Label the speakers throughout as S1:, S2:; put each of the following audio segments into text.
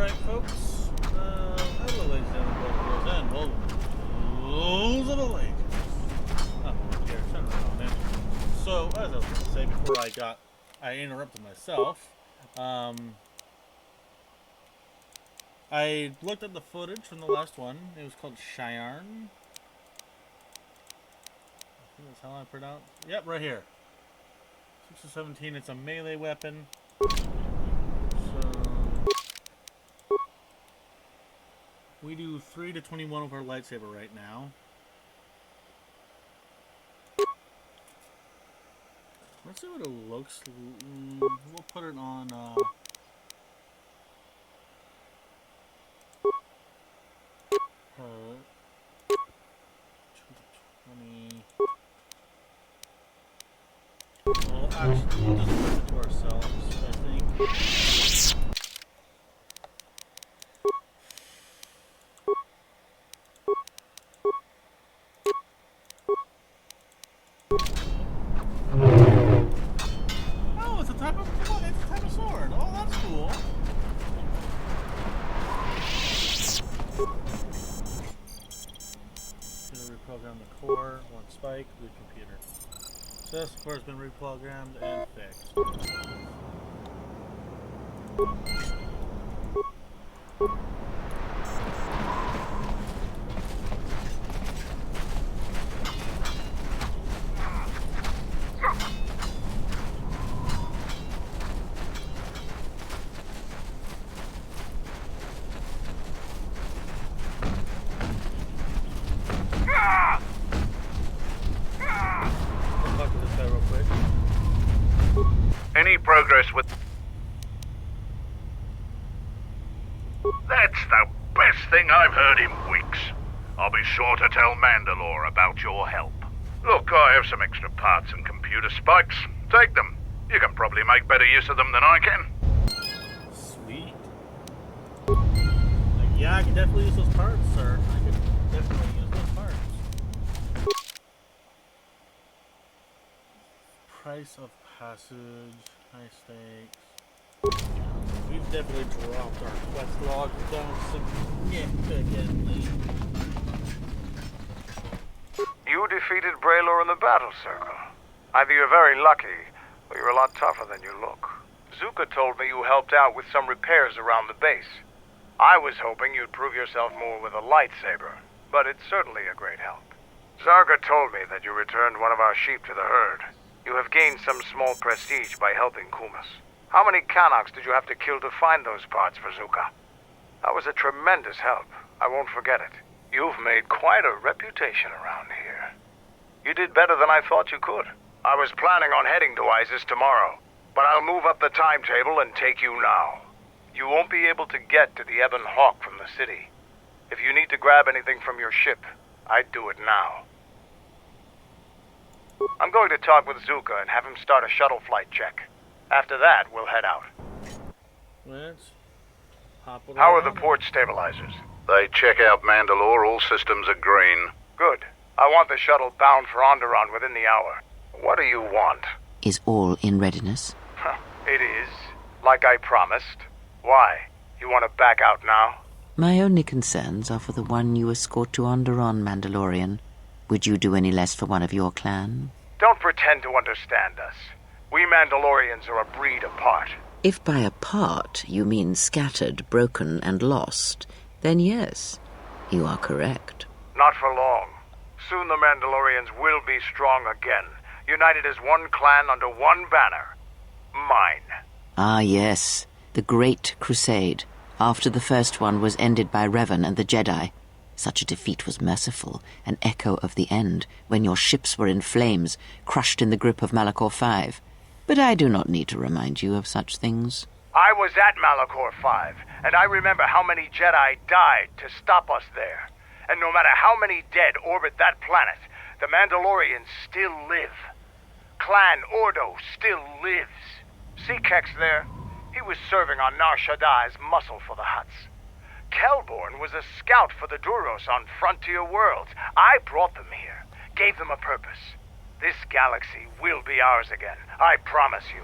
S1: Alright, folks. Hello, ladies and gentlemen, boys and wolves of the lake. Oh, here, turn around in. So, as I was going to say before I interrupted myself, I looked at the footage from the last one. It was called Cheyenne. I think that's how I pronounce it. Yep, right here. 6 to 17, it's a melee weapon. So we do 3 to 21 with our lightsaber right now. Let's see what it looks like. We'll put it on 20. Well, actually, we'll just put it to ourselves, I think. Oh, it's a type of sword. Oh, that's cool. Gonna reprogram the core, one spike, root computer. So this, of course, has been reprogrammed and fixed.
S2: Any progress with... That's the best thing I've heard in weeks. I'll be sure to tell Mandalore about your help. Look, I have some extra parts and computer spikes. Take them. You can probably make better use of them than I can.
S1: Sweet. Yeah, I can definitely use those parts, sir. I can definitely use those parts. Price of passage, high stakes. We've definitely dropped our quest log down significantly.
S3: You defeated Braylor in the battle circle. Either you're very lucky, or you're a lot tougher than you look. Zuka told me you helped out with some repairs around the base. I was hoping you'd prove yourself more with a lightsaber, but it's certainly a great help. Zarga told me that you returned one of our sheep to the herd. You have gained some small prestige by helping Kumas. How many Kanaks did you have to kill to find those parts for Zuka? That was a tremendous help. I won't forget it. You've made quite a reputation around here. You did better than I thought you could. I was planning on heading to Isis tomorrow, but I'll move up the timetable and take you now. You won't be able to get to the Ebon Hawk from the city. If you need to grab anything from your ship, I'd do it now. I'm going to talk with Zuka and have him start a shuttle flight check. After that, we'll head out.
S1: Let's hop it.
S3: How are the port stabilizers?
S2: They check out Mandalore, all systems are green.
S3: Good. I want the shuttle bound for Onderon within the hour. What do you want?
S4: Is all in readiness?
S3: It is. Like I promised. Why? You want to back out now?
S4: My only concerns are for the one you escort to Onderon, Mandalorian. Would you do any less for one of your clan?
S3: Don't pretend to understand us. We Mandalorians are a breed apart.
S4: If by apart you mean scattered, broken, and lost, then yes, you are correct.
S3: Not for long. Soon the Mandalorians will be strong again, united as one clan under one banner. Mine.
S4: Ah, yes, the Great Crusade, after the first one was ended by Revan and the Jedi. Such a defeat was merciful, an echo of the end, when your ships were in flames, crushed in the grip of Malachor V. But I do not need to remind you of such things.
S3: I was at Malachor V, and I remember how many Jedi died to stop us there. And no matter how many dead orbit that planet, the Mandalorians still live. Clan Ordo still lives. See Kex there? He was serving on Nar Shaddai's muscle for the Hutts. Kelborn was a scout for the Duros on Frontier Worlds. I brought them here, gave them a purpose. This galaxy will be ours again, I promise you.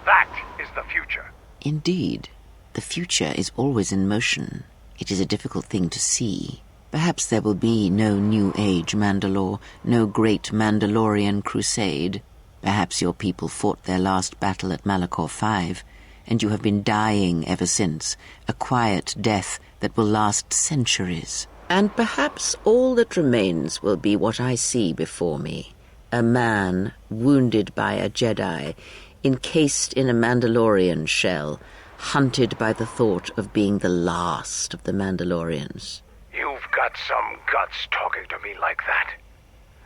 S3: That is the future.
S4: Indeed. The future is always in motion. It is a difficult thing to see. Perhaps there will be no New Age Mandalore, no great Mandalorian crusade. Perhaps your people fought their last battle at Malachor 5, and you have been dying ever since, a quiet death that will last centuries. And perhaps all that remains will be what I see before me. A man wounded by a Jedi, encased in a Mandalorian shell, hunted by the thought of being the last of the Mandalorians.
S3: You've got some guts talking to me like that.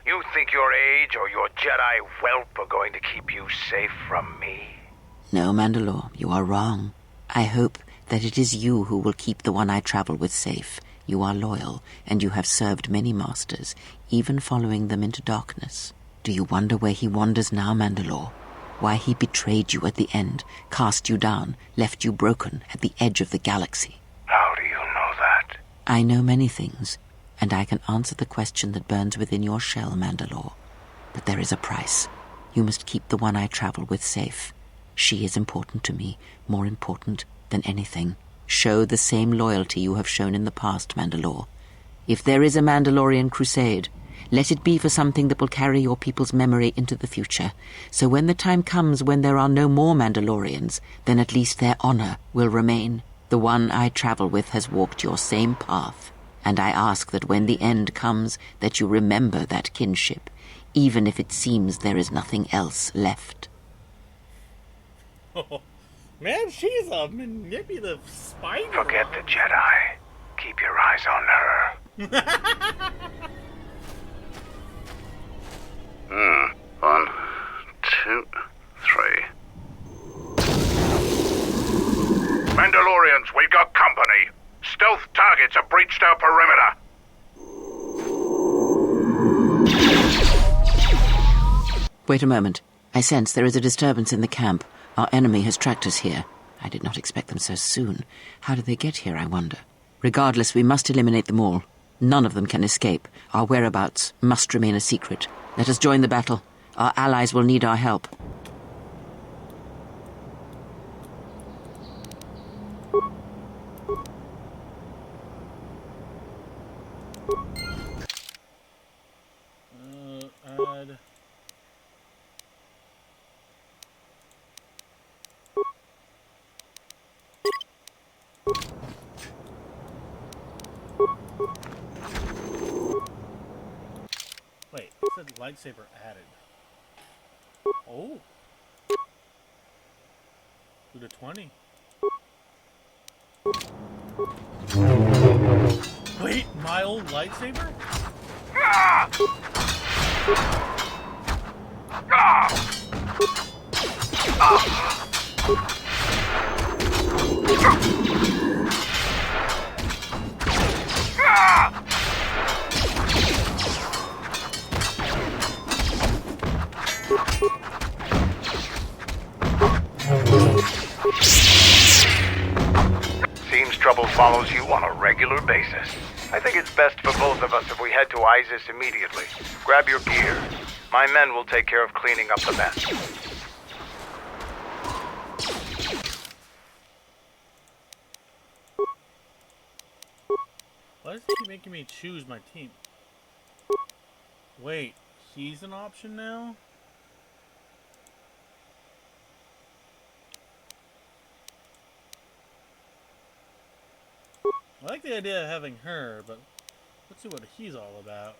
S3: You think your age or your Jedi whelp are going to keep you safe from me?
S4: No, Mandalore, you are wrong. I hope that it is you who will keep the one I travel with safe. You are loyal, and you have served many masters, even following them into darkness. Do you wonder where he wanders now, Mandalore? Why he betrayed you at the end, cast you down, left you broken at the edge of the galaxy?
S3: How do you know that?
S4: I know many things, and I can answer the question that burns within your shell, Mandalore. But there is a price. You must keep the one I travel with safe. She is important to me, more important than anything. Show the same loyalty you have shown in the past, Mandalore. If there is a Mandalorian crusade, let it be for something that will carry your people's memory into the future. So when the time comes when there are no more Mandalorians, then at least their honor will remain. The one I travel with has walked your same path, and I ask that when the end comes, that you remember that kinship, even if it seems there is nothing else left.
S1: Oh, man, she's a manipulative spider.
S3: Forget the Jedi. Keep your eyes on her.
S2: 1, 2, 3. Mandalorians, we've got company. Stealth targets have breached our perimeter.
S4: Wait a moment. I sense there is a disturbance in the camp. Our enemy has tracked us here. I did not expect them so soon. How did they get here, I wonder? Regardless, we must eliminate them all. None of them can escape. Our whereabouts must remain a secret. Let us join the battle. Our allies will need our help.
S1: Add. Wait, it said lightsaber added. Oh. 2 to 20. Wait, my old lightsaber?
S3: Seems trouble follows you on a regular basis. I think it's best for both of us if we head to Isis immediately. Grab your gear. My men will take care of cleaning up the mess.
S1: Why does it keep making me choose my team? Wait, he's an option now? I like the idea of having her, but let's see what he's all about.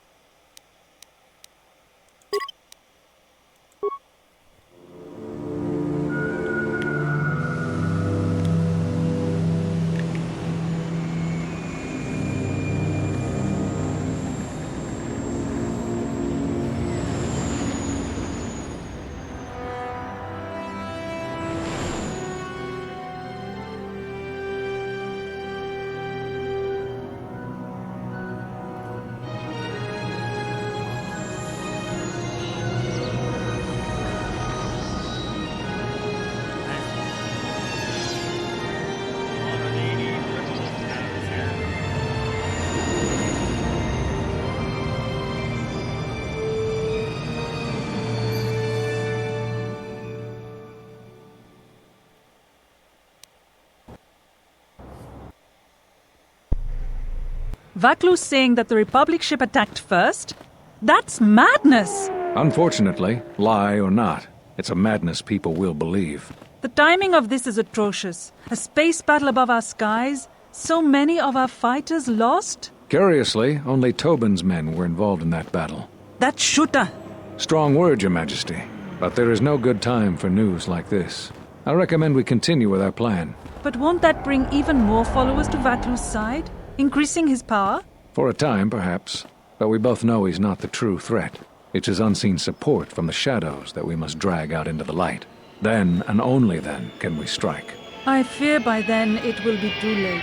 S5: Vaklu's saying that the Republic ship attacked first? That's madness!
S6: Unfortunately, lie or not, it's a madness people will believe.
S5: The timing of this is atrocious. A space battle above our skies, so many of our fighters lost?
S6: Curiously, only Tobin's men were involved in that battle.
S5: That shooter!
S6: Strong word, Your Majesty. But there is no good time for news like this. I recommend we continue with our plan.
S5: But won't that bring even more followers to Vaklu's side? Increasing his power?
S6: For a time, perhaps. But we both know he's not the true threat. It's his unseen support from the shadows that we must drag out into the light. Then, and only then, can we strike.
S5: I fear by then it will be too late.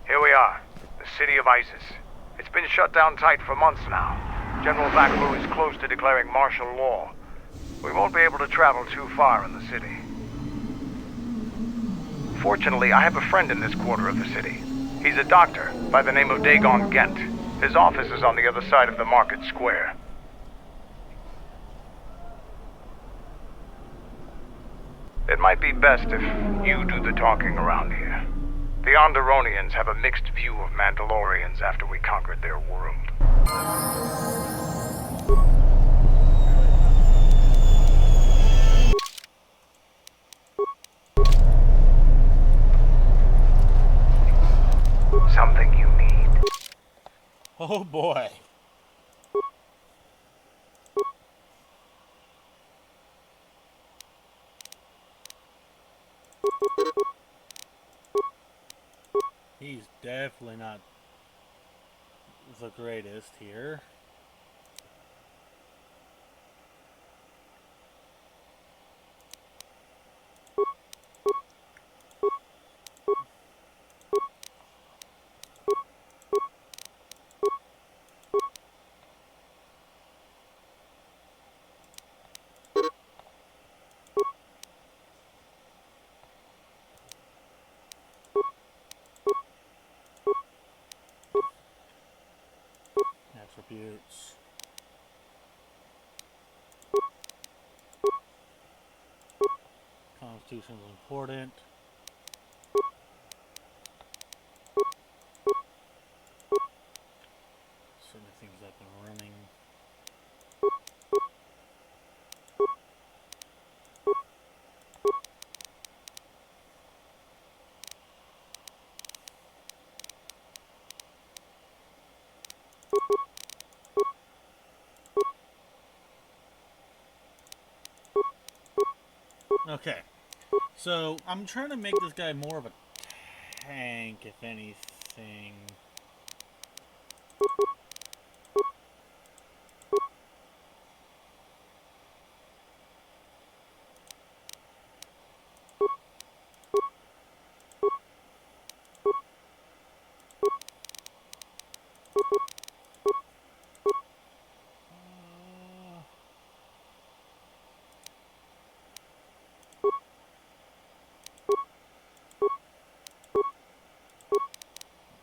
S3: Here we are, the city of Isis. It's been shut down tight for months now. General Vaklu is close to declaring martial law. We won't be able to travel too far in the city. Fortunately, I have a friend in this quarter of the city. He's a doctor by the name of Dagon Gent. His office is on the other side of the market square. It might be best if you do the talking around here. The Onderonians have a mixed view of Mandalorians after we conquered their world. Something you need?
S1: Oh boy. He's definitely not the greatest here. Attributes. Constitution is important. Certain things I've been running. Okay, so I'm trying to make this guy more of a tank, if anything.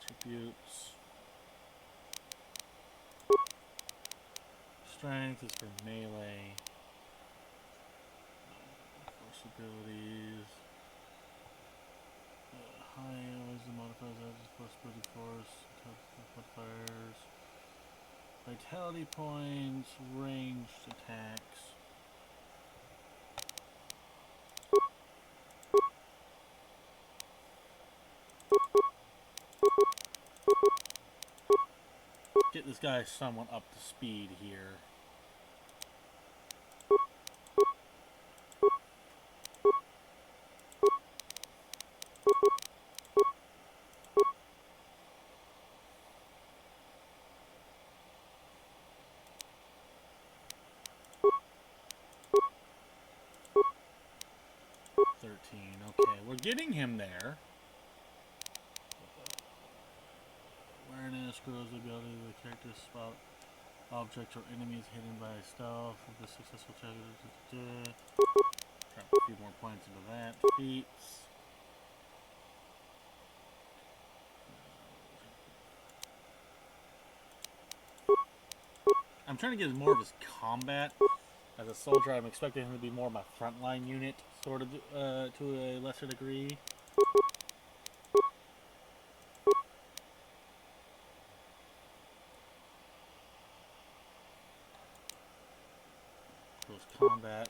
S1: Attributes. Strength is for melee. Force abilities. High wisdom modifiers as force ability force. Modifiers. Vitality points. Ranged attacks. Get this guy somewhat up to speed here. Okay, we're getting him there. Awareness grows the ability of the character to spot objects or enemies hidden by stealth. With the successful check, drop a few more points into that. Feats. I'm trying to get more of his combat As a soldier, I'm expecting him to be more my frontline unit, sort of, to a lesser degree. Close combat.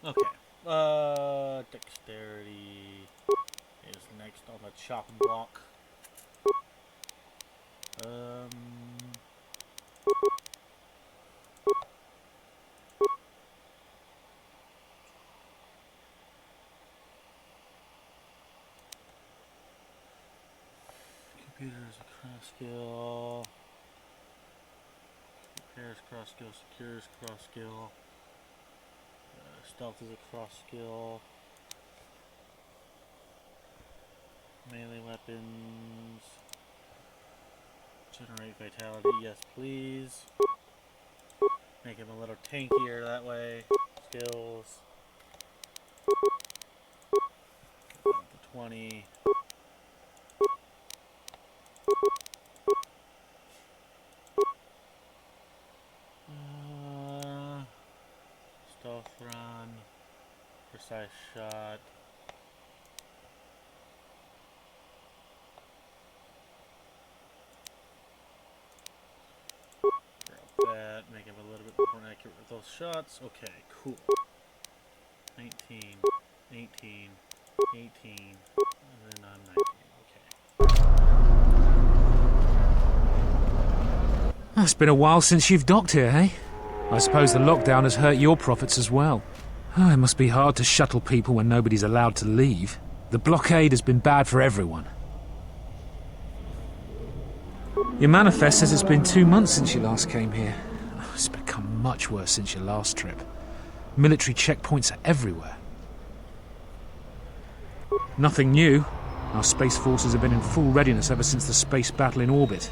S1: Okay. Dexterity is next on the chopping block. Computer is a cross skill. Repairs cross skill. Secures cross skill. Stealth is a cross skill. Melee weapons. Generate vitality, yes please. Make him a little tankier that way. Skills. 20. Stealth run. Precise shot. That, make him a little bit more accurate with those shots. Okay, cool. 19, 18, 18, and then I'm 19. Okay.
S7: It's been a while since you've docked here, eh? I suppose the lockdown has hurt your profits as well. Oh, it must be hard to shuttle people when nobody's allowed to leave. The blockade has been bad for everyone. Your manifest says it's been 2 months since you last came here. Oh, it's become much worse since your last trip. Military checkpoints are everywhere. Nothing new. Our space forces have been in full readiness ever since the space battle in orbit.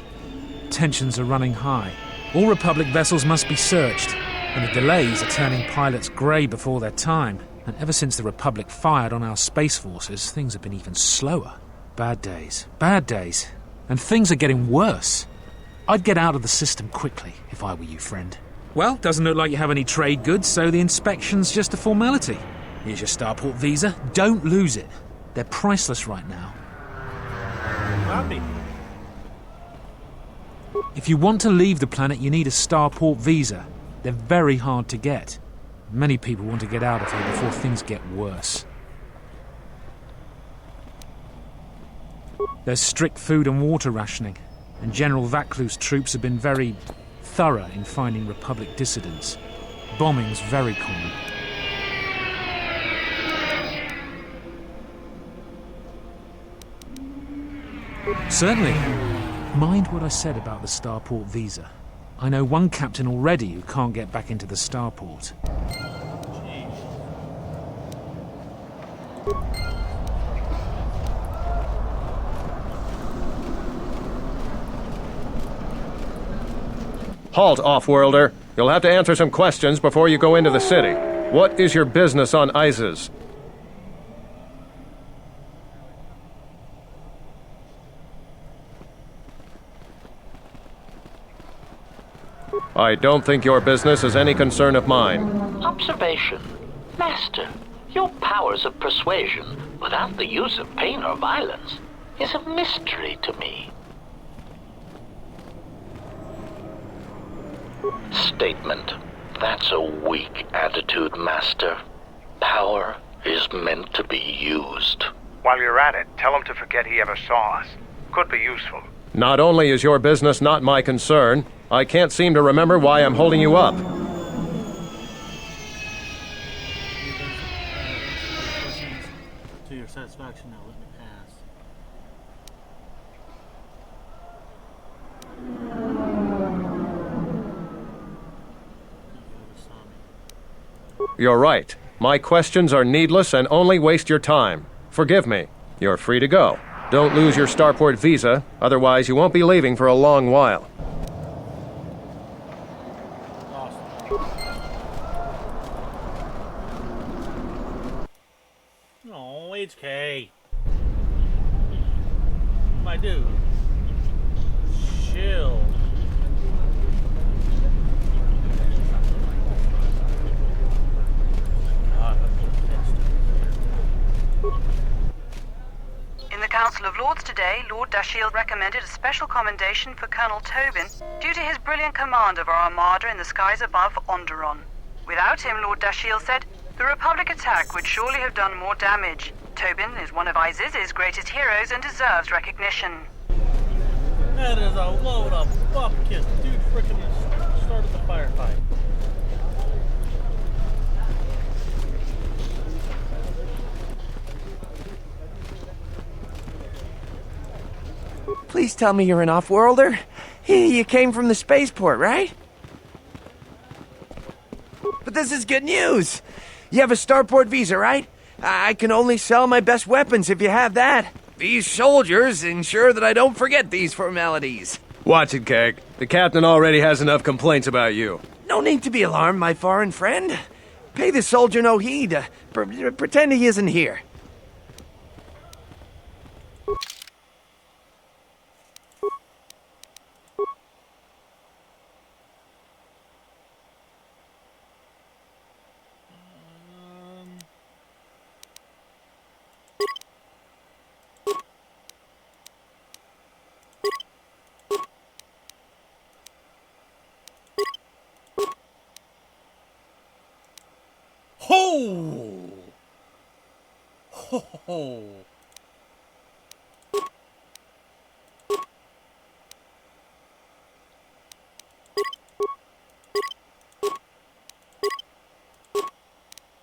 S7: Tensions are running high. All Republic vessels must be searched, and the delays are turning pilots grey before their time. And ever since the Republic fired on our space forces, things have been even slower. Bad days. Bad days. And things are getting worse. I'd get out of the system quickly, if I were you, friend. Well, doesn't look like you have any trade goods, so the inspection's just a formality. Here's your starport visa. Don't lose it. They're priceless right now.
S1: Copy.
S7: If you want to leave the planet, you need a starport visa. They're very hard to get. Many people want to get out of here before things get worse. There's strict food and water rationing, and General Vaclus' troops have been very thorough in finding Republic dissidents. Bombing's very common. Certainly. Mind what I said about the starport visa. I know one captain already who can't get back into the starport.
S8: Halt, off-worlder. You'll have to answer some questions before you go into the city. What is your business on Isis? I don't think your business is any concern of mine.
S9: Observation. Master, your powers of persuasion, without the use of pain or violence, is a mystery to me. Statement. That's a weak attitude, Master. Power is meant to be used.
S3: While you're at it, tell him to forget he ever saw us. Could be useful.
S8: Not only is your business not my concern, I can't seem to remember why I'm holding you up.
S1: To your satisfaction, now let me pass.
S8: You're right. My questions are needless and only waste your time. Forgive me. You're free to go. Don't lose your starport visa, otherwise you won't be leaving for a long while.
S1: Oh, HK. My dude. Chill.
S10: reports today, Lord Dashiell recommended a special commendation for Colonel Tobin due to his brilliant command of our armada in the skies above Onderon. Without him, Lord Dashiell said, the Republic attack would surely have done more damage. Tobin is one of Iziz's greatest heroes and deserves recognition.
S1: That is a load of bupkis. Dude freaking started the firefight.
S11: Please tell me you're an off-worlder. You came from the spaceport, right? But this is good news. You have a starport visa, right? I can only sell my best weapons if you have that. These soldiers ensure that I don't forget these formalities.
S8: Watch it, Keg. The captain already has enough complaints about you.
S11: No need to be alarmed, my foreign friend. Pay the soldier no heed. Pretend he isn't here.
S1: Ho! Ho! Ho!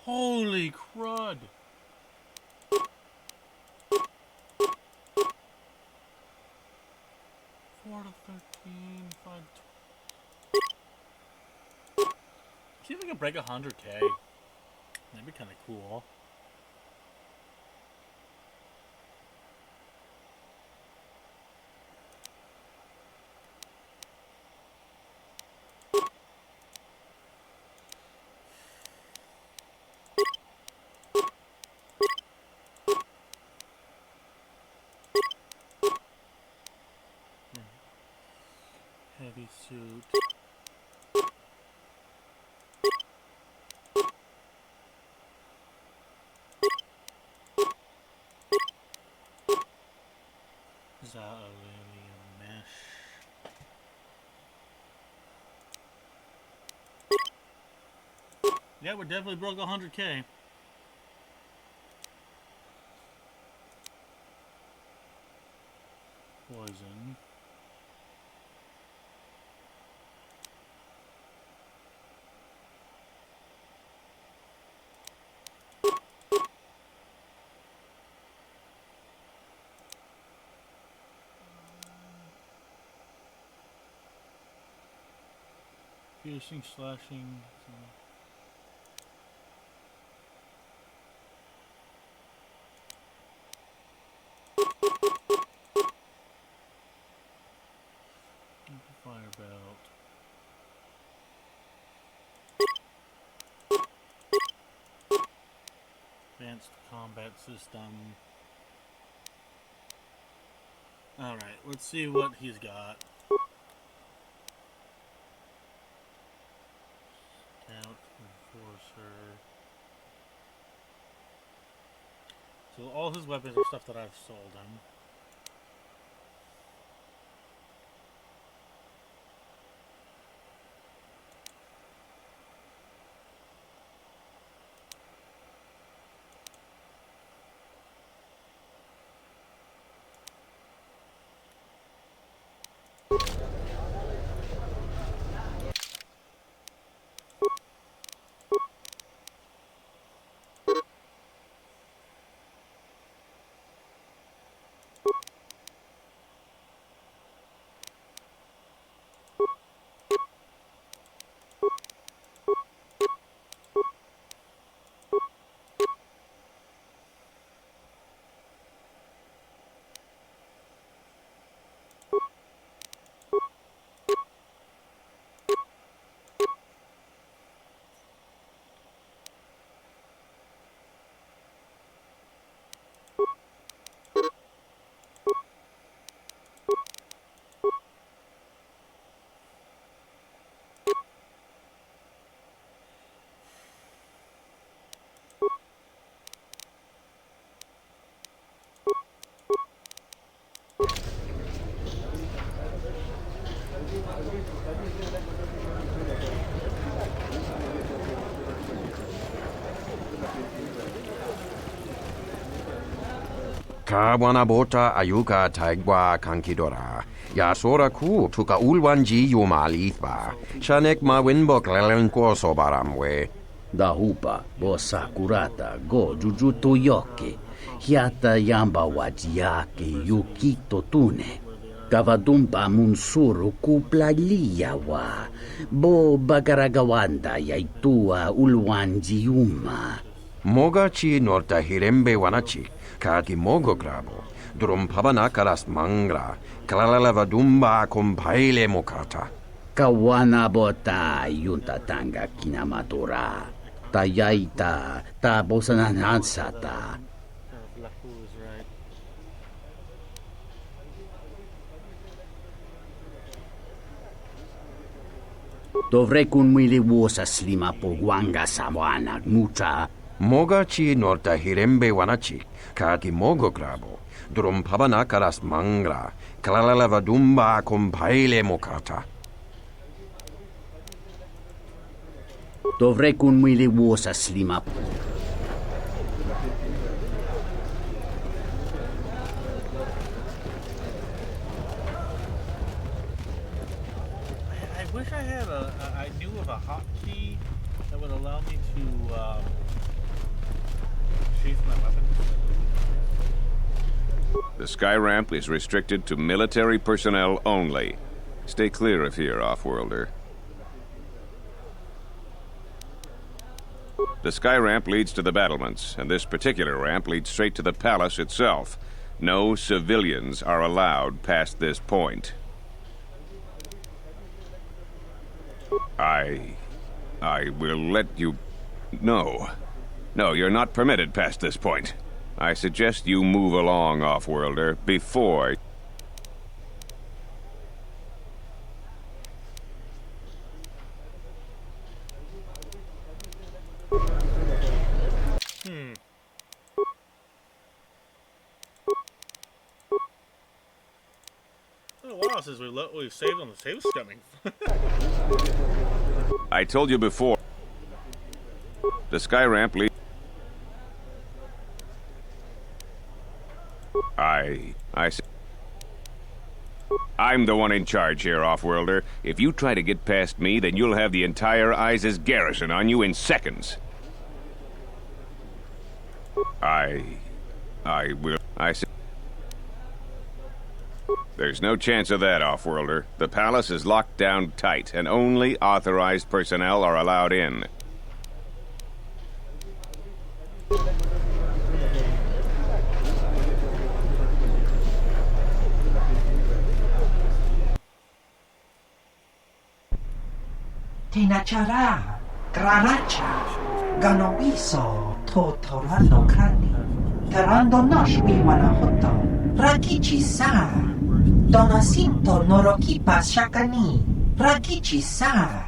S1: Holy crud! Four to 13, 5 to... See if we can break 100K. That'd be kind of cool. Heavy suit. Aluminium mesh. Yeah, we definitely broke 100K. Poison. Piercing, slashing. Fire belt. Advanced combat system. Alright, let's see what he's got. Scout, Enforcer. So all his weapons are stuff that I've sold him.
S12: Kawana bota ayuka taigwa kankidora. Yasora ku tuka ulwanji yumalithba. Shanek ma winbok lelenko sobaramwe.
S9: Dahupa bo sakurata go jujuto yoke. Hiata yamba wajiake yukito tune. Kavadumpa munsuru kuplaliya wa. Bo bagaragawanda yaitua ulwanji yuma.
S12: Mogachi norta hirembe wanachi. Kaki mogo grabo. Durum pabana karas mangra. Kalalava dumba kompaile mokata.
S9: Kawana bota yunta tanga kinamatura. Tayaita ta bosananansata. Dovrei kun mwili wosa slima po wanga sawana nucha.
S12: Mogachi norta hirembe wanachi. Kaki mogo grabo. Durum pabana karas mangra. Kalalava dumba kompaile mokata.
S9: Dovrei kun mwili wosa slima.
S1: I wish I had I knew of a hotkey that would allow me to sheath my weapon.
S13: The sky ramp is restricted to military personnel only. Stay clear of here, Offworlder. The sky ramp leads to the battlements, and this particular ramp leads straight to the palace itself. No civilians are allowed past this point. I will let you know. No, you're not permitted past this point. I suggest you move along, Offworlder, before...
S1: It's been a while since we've saved on the save scumming.
S13: I told you before. The sky ramp leads... I'm the one in charge here, Offworlder. If you try to get past me, then you'll have the entire ISIS garrison on you in seconds. There's no chance of that, Offworlder. The palace is locked down tight, and only authorized personnel are allowed in.
S14: Tinachara, Graracha, Ganowiso, Totorano Krani, Tarando Nosh Wimanahoto, Rakichi Sa, Donacinto Norokipa Shakani, Rakichi Sa,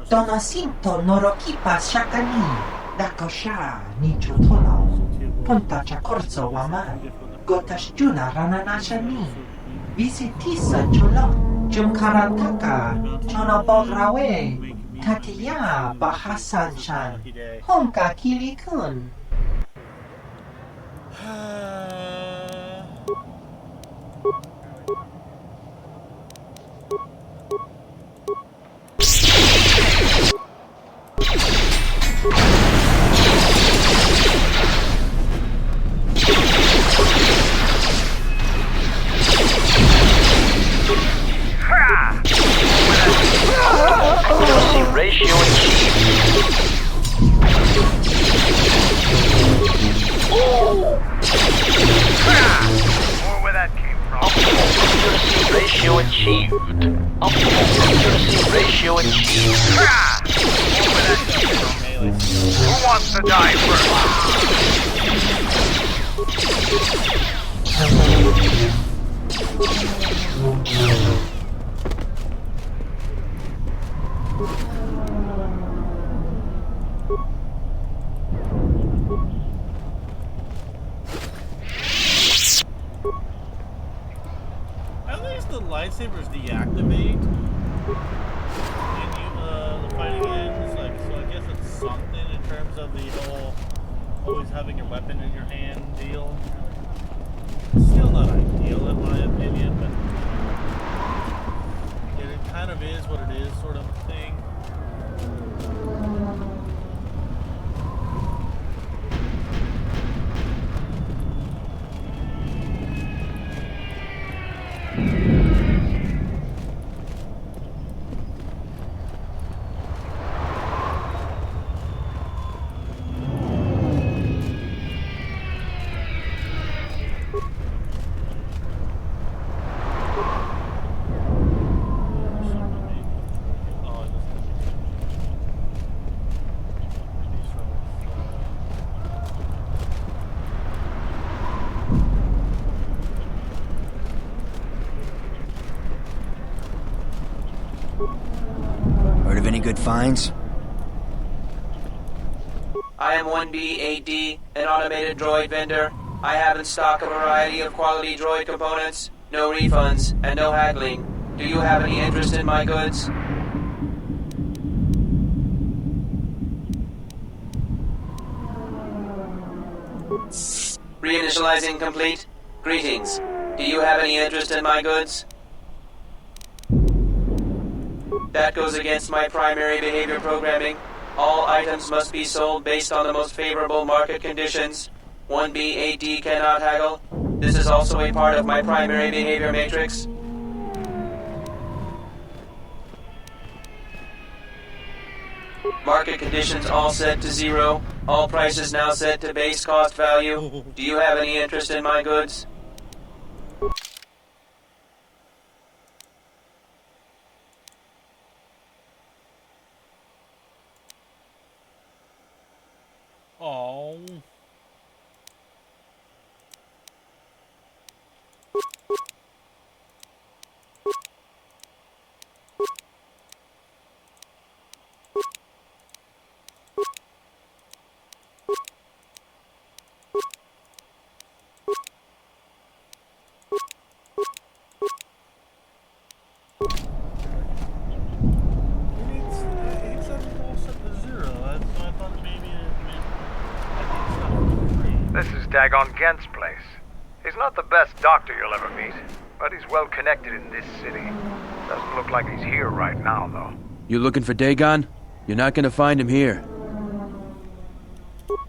S14: Donacinto Norokipa Shakani, Dakosha, Nichutono, Punta Chacorzo Waman, Gotashjuna Rananashani, Visitisa Chulo, Jumkarantaka, Chonobograwe, Tatiya Bahasan-shan, Honka Kili-kun.
S9: Accuracy ratio achieved.
S3: More where that came from.
S9: Optimal accuracy ratio achieved. Optimal accuracy ratio achieved.
S3: More where that came from. Who wants to die first?
S1: At least the lightsabers deactivate the fighting ends, like, so I guess it's something in terms of the whole always having your weapon in your hand deal. Still not ideal in my opinion, but it kind of is what it is, sort of thing.
S11: Heard of any good finds?
S15: I am 1B8D, an automated droid vendor. I have in stock a variety of quality droid components. No refunds and no haggling. Do you have any interest in my goods? Reinitializing complete. Greetings. Do you have any interest in my goods? That goes against my primary behavior programming. All items must be sold based on the most favorable market conditions. 1B8D cannot haggle. This is also a part of my primary behavior matrix. Market conditions all set to 0. All prices now set to base cost value. Do you have any interest in my goods?
S1: Oh.
S3: This is Dagon Gent's place. He's not the best doctor you'll ever meet, but he's well connected in this city. Doesn't look like he's here right now, though.
S11: You looking for Dagon? You're not gonna find him here.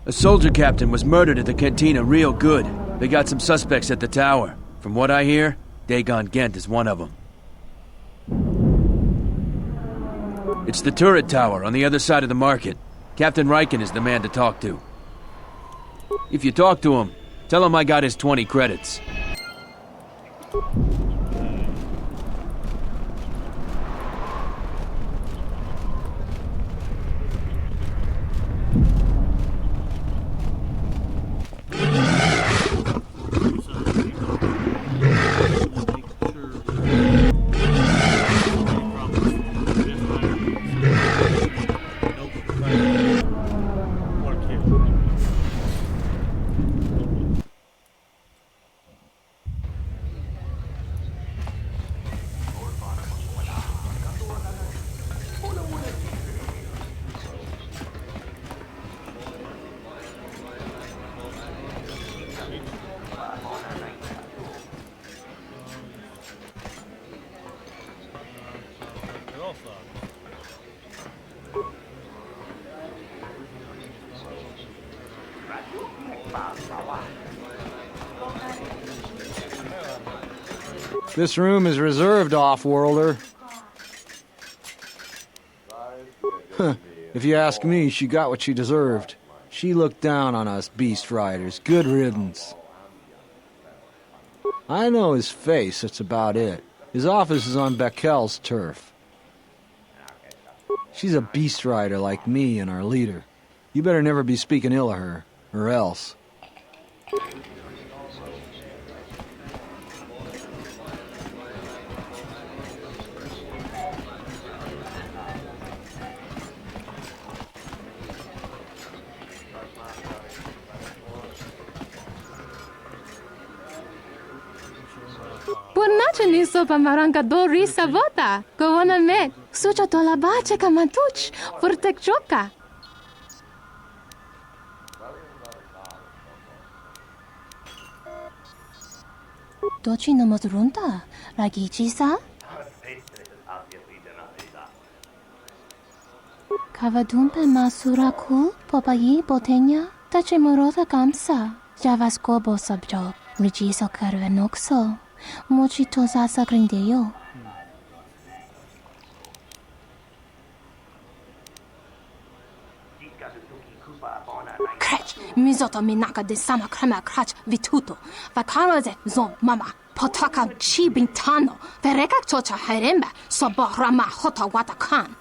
S11: A soldier captain was murdered at the cantina real good. They got some suspects at the tower. From what I hear, Dagon Gent is one of them. It's the turret tower on the other side of the market. Captain Riken is the man to talk to. If you talk to him, tell him I got his 20 credits.
S6: This room is reserved, off-worlder. If you ask me, she got what she deserved. She looked down on us beast riders. Good riddance. I know his face, that's about it. His office is on Beckel's turf. She's a beast rider like me and our leader. You better never be speaking ill of her, or else.
S16: ni sopa maranga do risa vota. Govona met. Sucha to la bache kamantuch. Furtek choka. Dochi no mazrunta. Ragichi sa? Kavadumpe masura ku popayi botenya. Tachi morota kamsa. Javaskobo sabjo. Rigiso karvenokso. Mochi tosa sagrindeyo. Krech, mizoto minaka de sama krema krach vituto. Vakaraze zon mama. Potaka chi bintano. Vereka chocha heremba. Soborama hota watakan.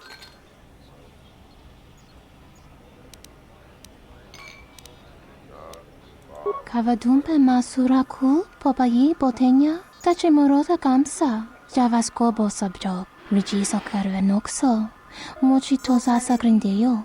S16: Kavadumpe masura ku popayi botenya. Tachi morota kamsa. Javaskobo sabjo. Rigiso karvenokso. Mochi tosa sagrindeyo.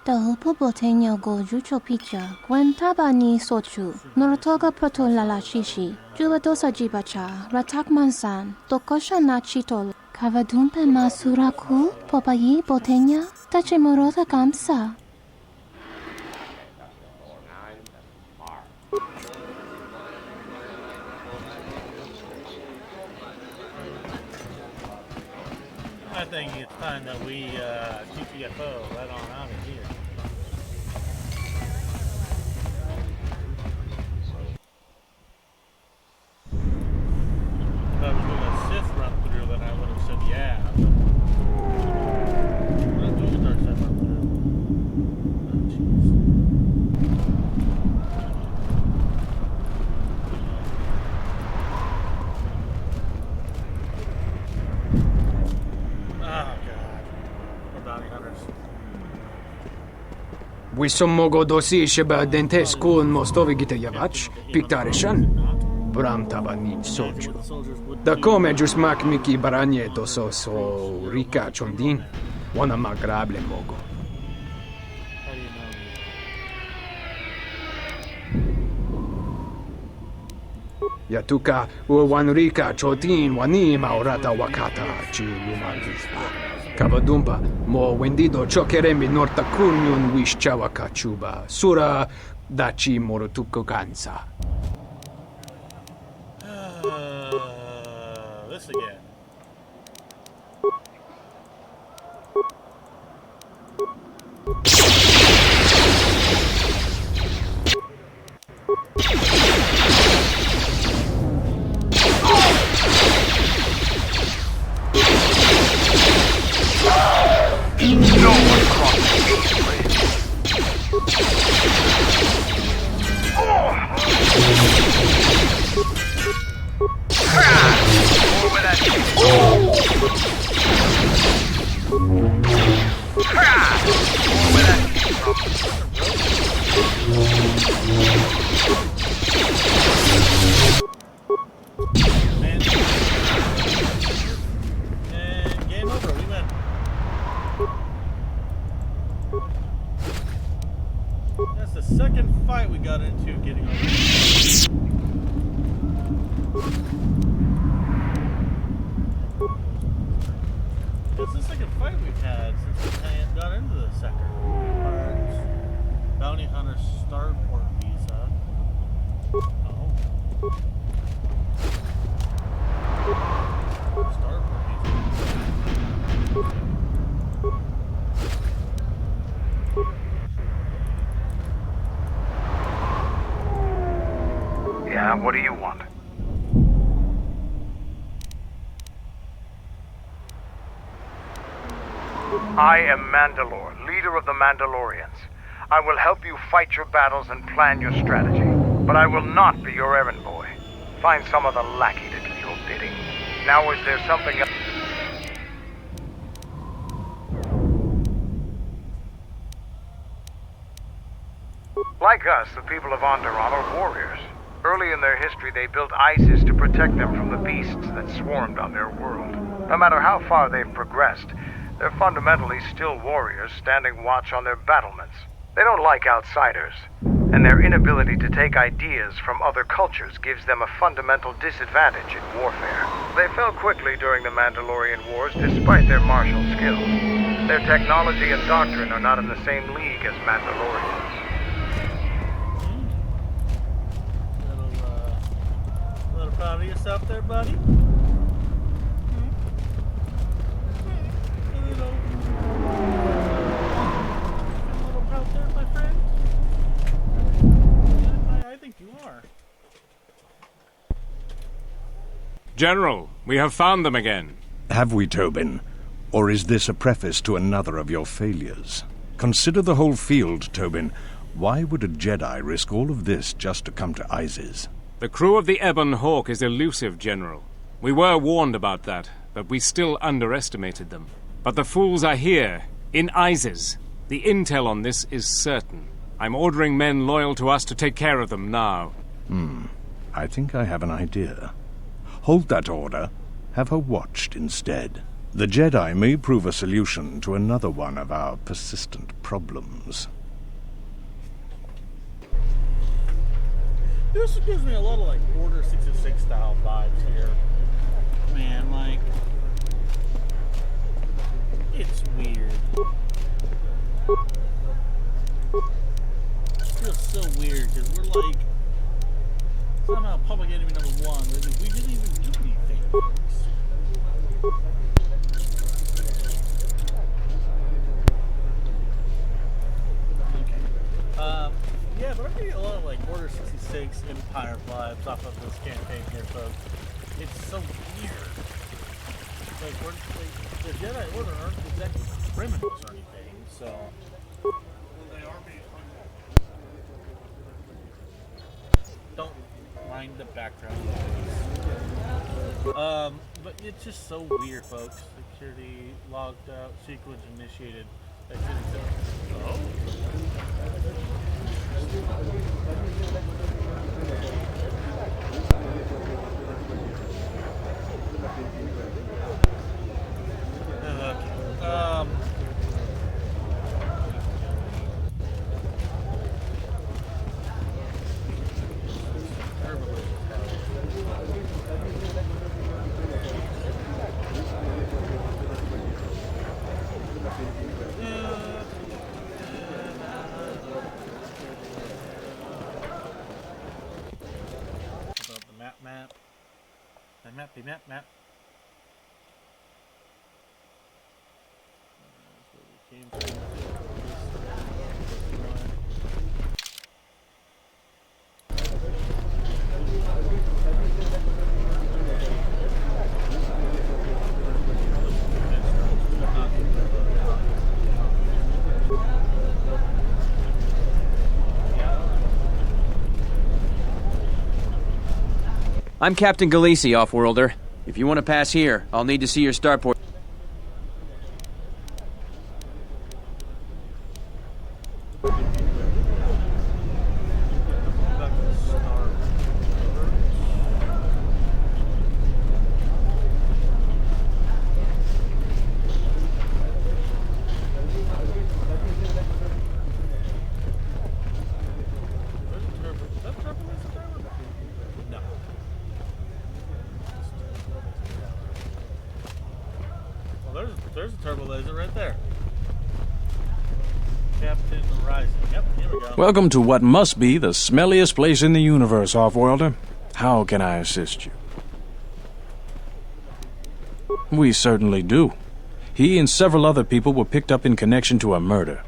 S16: Tahupo botenya go jucho picha. Gwentaba ni sochu. Norotoga proto lala shishi. Juba dosa jibacha. Ratak mansan. Tokosha na chitol. Kavadumpe masura ku popayi botenya. Tachi morota kamsa.
S1: I think it's time that we GTFO right on out of here. If I was doing a Sith run through, then I would have said yeah. But I'm not doing a dark side run through. Oh, jeez.
S17: Wisommogo dosi sheba dentes kun mostovi gitayavach, piktarishan, bram tabanin soju. Da come giusmak miki baranye doso so rika chondin, wana magrable mogo. Yatuka wan rika chotin wani maurata wakata chi lumalispa. Kavadumpa, mo wendido chokeremi norta kunyun wishchawa kachuba, sura dachi morotuko kansa.
S1: This again.
S3: No one crosses these bridges. Over that shit. Over that
S1: And game over. We win. That's the second fight we got into getting over. It's the second fight we've had since we got into the sector. Bounty Hunter Starport visa. Oh. Starport visa.
S3: Yeah, what do you want? I am Mandalore, leader of the Mandalorians. I will help you fight your battles and plan your strategy, but I will not be your errand boy. Find some other lackey to do your bidding. Now, is there something else? Like us, the people of Onderon are warriors. Early in their history, they built ISIS to protect them from the beasts that swarmed on their world. No matter how far they've progressed, they're fundamentally still warriors standing watch on their battlements. They don't like outsiders. and their inability to take ideas from other cultures gives them a fundamental disadvantage in warfare. They fell quickly during the Mandalorian Wars despite their martial skills. Their technology and doctrine are not in the same league as Mandalorians.
S1: A little proud of yourself there, buddy? A little proud there, my friend? I think you are.
S18: General, we have found them again.
S19: Have we, Tobin? Or is this a preface to another of your failures? Consider the whole field, Tobin. Why would a Jedi risk all of this just to come to Isis?
S18: The crew of the Ebon Hawk is elusive, General. We were warned about that, but we still underestimated them. But the fools are here, in Isis. The intel on this is certain. I'm ordering men loyal to us to take care of them now.
S19: I think I have an idea. Hold that order. Have her watched instead. The Jedi may prove a solution to another one of our persistent problems.
S1: This gives me a lot of like Order 66 style vibes here. Man, like, it's weird. It feels so weird because we're like somehow public enemy number one. We didn't even do anything. Okay. Yeah, but I'm getting a lot of like Order 66 Empire vibes off of this campaign here, folks. It's so weird. Like, the Jedi Order aren't exactly criminals or anything, so they are being don't mind the background noise. But it's just so weird, folks. Security logged out, sequence initiated. Oh? Map.
S15: I'm Captain Galisi, Offworlder. If you want to pass here, I'll need to see your starport. There's a turbo laser right there. Captain Rising. Yep, here we go.
S6: Welcome to what must be the smelliest place in the universe, Offworlder. How can I assist you? We certainly do. He and several other people were picked up in connection to a murder.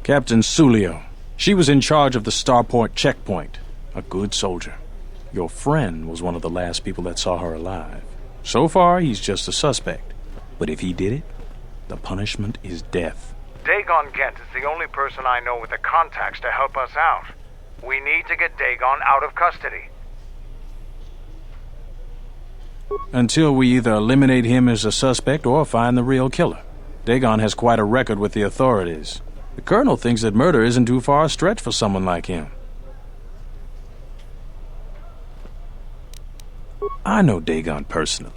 S6: Captain Sulio. She was in charge of the Starport checkpoint. A good soldier. Your friend was one of the last people that saw her alive. So far, he's just a suspect. But if he did it, the punishment is death.
S3: Dagon Kent is the only person I know with the contacts to help us out. We need to get Dagon out of custody.
S6: Until we either eliminate him as a suspect or find the real killer. Dagon has quite a record with the authorities. The Colonel thinks that murder isn't too far a stretch for someone like him. I know Dagon personally.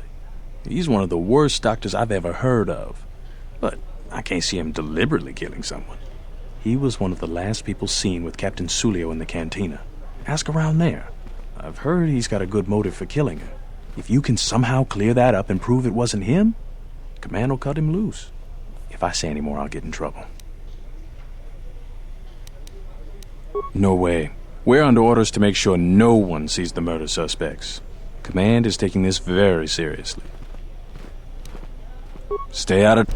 S6: He's one of the worst doctors I've ever heard of. But I can't see him deliberately killing someone. He was one of the last people seen with Captain Sulio in the cantina. Ask around there. I've heard he's got a good motive for killing her. If you can somehow clear that up and prove it wasn't him, Command will cut him loose. If I say any more, I'll get in trouble. No way. We're under orders to make sure no one sees the murder suspects. Command is taking this very seriously. Stay out of...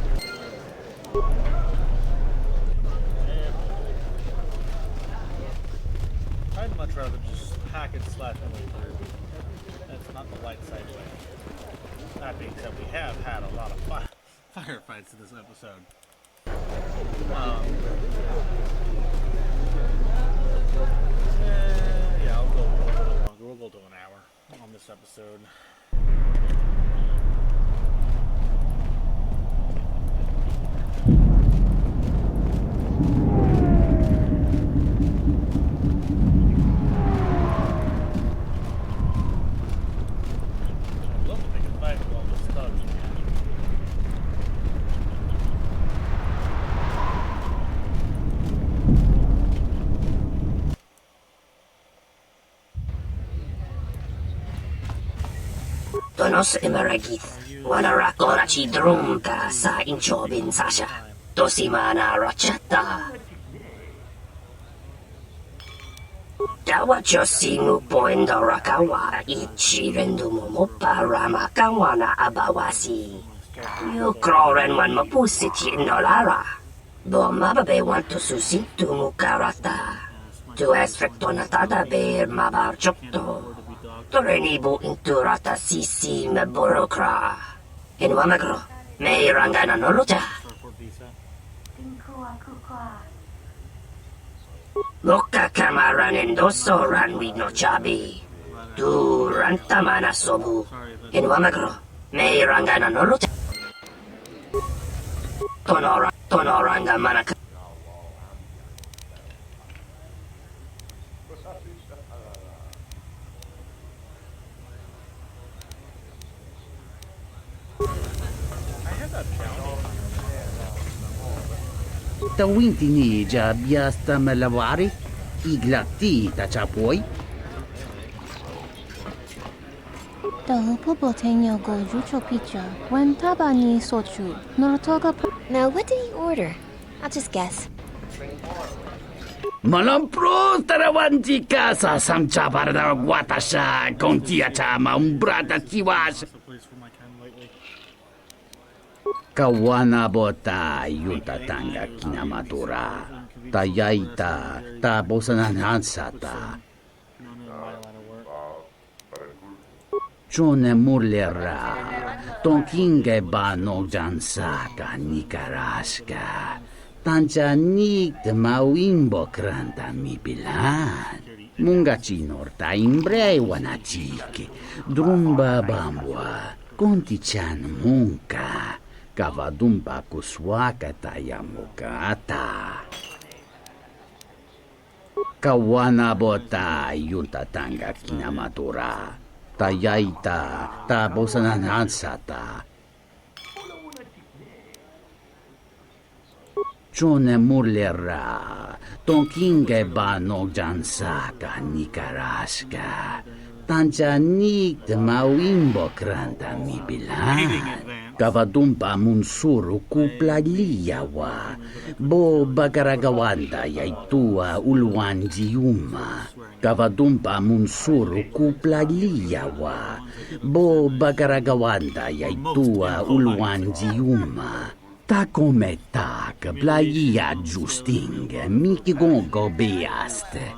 S1: I'd much rather just hack and slash my way through. That's not the light side way. That being said, we have had a lot of firefights in this episode. Yeah, I'll go a little longer. We'll go to an hour on this episode. I'd love to make a fight with all the thugs.
S20: Tonos Emeragith, Wanarakora Chidrumka sa Inchobin Sasha, Tosimana Rachata. Dawacho Singu Poindo Rakawa, Ichi Rendumo Parama Kawana Abawasi. You Kroren one Mapusiti Nolara. Bomababe want to susitu Mukarata. To Esfrectonatada Bear Mabar Chokto. Torenibu inturata sisi me burokra. In Wamagro, may rangana noruta. Loka kamaran endoso ranwi no chabi. Tu rantamana sobu. In Wamagro, may rangana noruta. Tonoranga manaka.
S21: Tawinti ja biasta malawari, iglakti tachapoy.
S16: Dahupo boteño go yucho picha, when tabani sochu, norotoga.
S22: Now, what did he order? I'll just guess.
S21: Malampro tarawanti casa samcha para watasha kontia chama umbrata tiwas. Kawana bota yutatanga kinamatura. Tayaita tabosananansata. Chone murlera. Tonkinge bano jansaka nikaraska. Tanjanik mawimbo kranta mi bilan. Mungachi norta imbre wanachike. Drumba bambwa. Kontichan munka. Kavadumba kuswaka tayamukata. Kawana bota yuntatanga kinamatura. Tayaita tabosananansata. Chone murlera. Tonkinge bano jansaka nikaraska. Tanjanik mawimbo kranta mi bilan. Kavadumpa munsuru kuplaliyawa. Bo bagaragawanda yaitua ulwanjiuma. Kavadumpa munsuru kuplaliyawa. Bo bagaragawanda yaitua ulwanjiuma. Takometak blaya justing mikigongo beaste.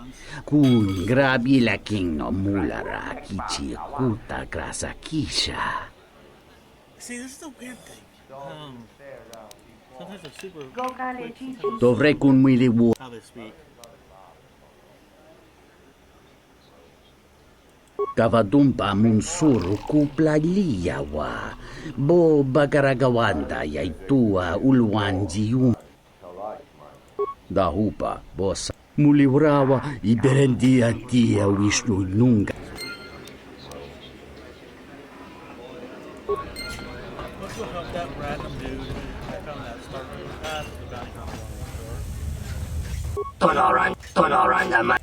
S21: Kun grabi la king no mulara kichi kuta grasa kisha.
S1: See, this is the weird thing. Sometimes I'm super
S21: Dovrei kun mwili wo.
S1: how they speak.
S21: Kavadumpa munsuru kuplaliyawa. Bo bagaragawanda yaitua ulwanjium. Dahupa bossa. Muliwrawa iberendia tia Vishnu nunga.
S1: Let's look up that random dude. I found that starting path to the bounty hunter store.
S20: Tonoranga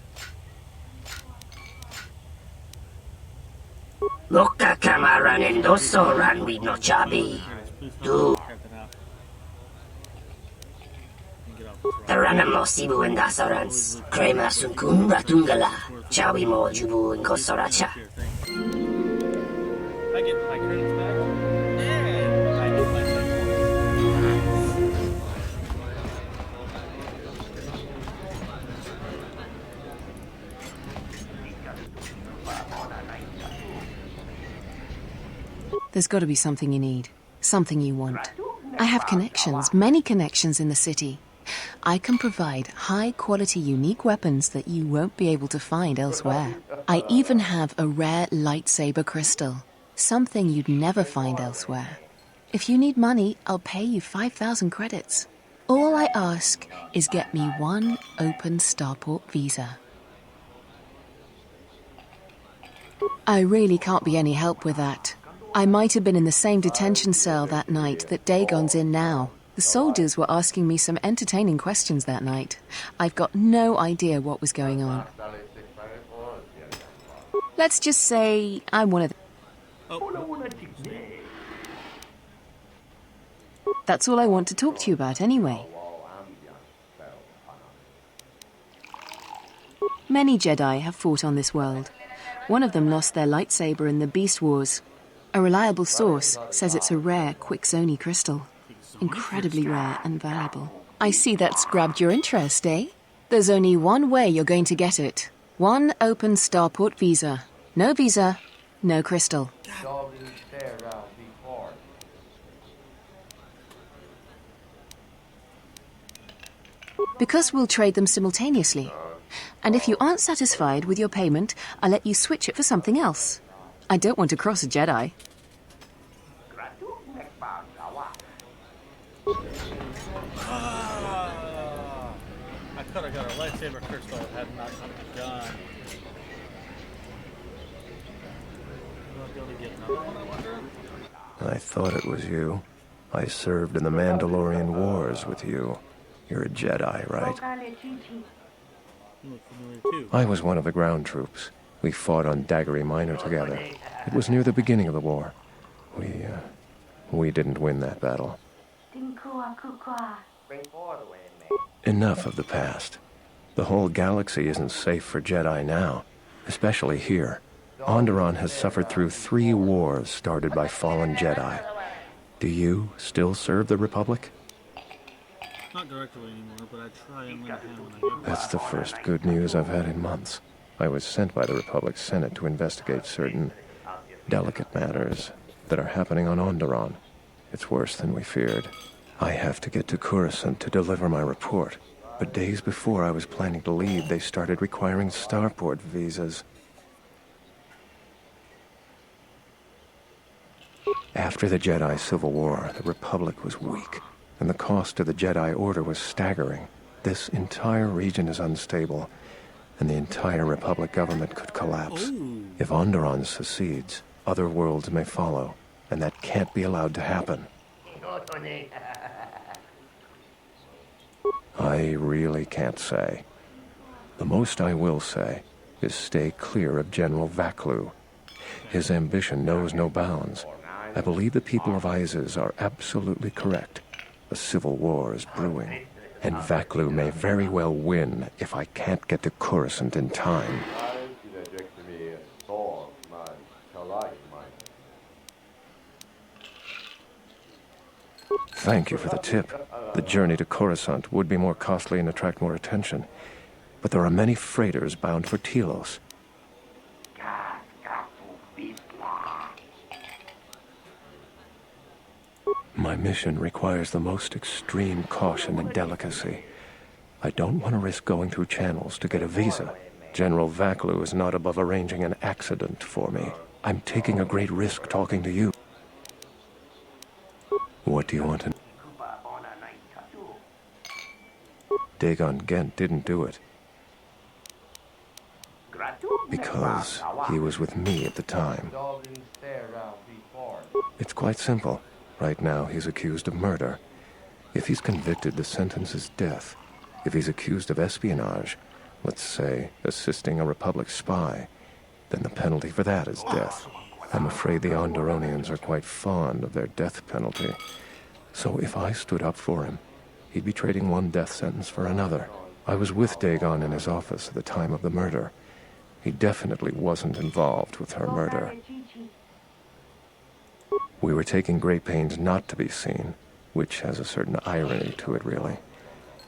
S20: Loka kamaran endoso ran we no chabi. Du. Taranamo sibu endasarans. Crema sunkun ratungala. Chawi mo jubu in kosoracha.
S1: I get my credits back. And I get my second.
S2: There's got to be something you need, something you want. I have connections, many connections in the city. I can provide high-quality, unique weapons that you won't be able to find elsewhere. I even have a rare lightsaber crystal, something you'd never find elsewhere. If you need money, I'll pay you 5,000 credits. All I ask is get me one open starport visa. I really can't be any help with that. I might have been in the same detention cell that night that Dagon's in now. The soldiers were asking me some entertaining questions that night. I've got no idea what was going on. Let's just say I'm one of them. That's all I want to talk to you about anyway. Many Jedi have fought on this world. One of them lost their lightsaber in the Beast Wars. A reliable source says it's a rare Quixoni crystal. Incredibly rare and valuable. I see that's grabbed your interest, eh? There's only one way you're going to get it. One open starport visa. No visa, no crystal. Because we'll trade them simultaneously. And if you aren't satisfied with your payment, I'll let you switch it for something else. I don't want to cross a Jedi.
S1: I could have got a lightsaber crystal had not done.
S8: I thought it was you. I served in the Mandalorian Wars with you. You're a Jedi, right? I was one of the ground troops. We fought on Daggery Minor together. It was near the beginning of the war. We didn't win that battle. Enough of the past. The whole galaxy isn't safe for Jedi now, especially here. Onderon has suffered through 3 wars started by fallen Jedi. Do you still serve the Republic?
S1: Not directly anymore, but I try and lend a hand when I go.
S8: That's the first good news I've had in months. I was sent by the Republic Senate to investigate certain delicate matters that are happening on Onderon. It's worse than we feared. I have to get to Coruscant to deliver my report. But days before I was planning to leave, they started requiring starport visas. After the Jedi Civil War, the Republic was weak, and the cost to the Jedi Order was staggering. This entire region is unstable, and the entire Republic government could collapse. If Onderon secedes, other worlds may follow, and that can't be allowed to happen. I really can't say. The most I will say is stay clear of General Vaklu. His ambition knows no bounds. I believe the people of Izes are absolutely correct. A civil war is brewing, and Vaklu may very well win if I can't get to Coruscant in time. Thank you for the tip. The journey to Coruscant would be more costly and attract more attention. But there are many freighters bound for Telos. My mission requires the most extreme caution and delicacy. I don't want to risk going through channels to get a visa. General Vaklu is not above arranging an accident for me. I'm taking a great risk talking to you. What do you want to know? Dagon Gent didn't do it. Because he was with me at the time. It's quite simple. Right now, he's accused of murder. If he's convicted, the sentence is death. If he's accused of espionage, let's say assisting a Republic spy, then the penalty for that is death. I'm afraid the Onderonians are quite fond of their death penalty. So if I stood up for him, he'd be trading one death sentence for another. I was with Dagon in his office at the time of the murder. He definitely wasn't involved with her murder. We were taking great pains not to be seen, which has a certain irony to it, really.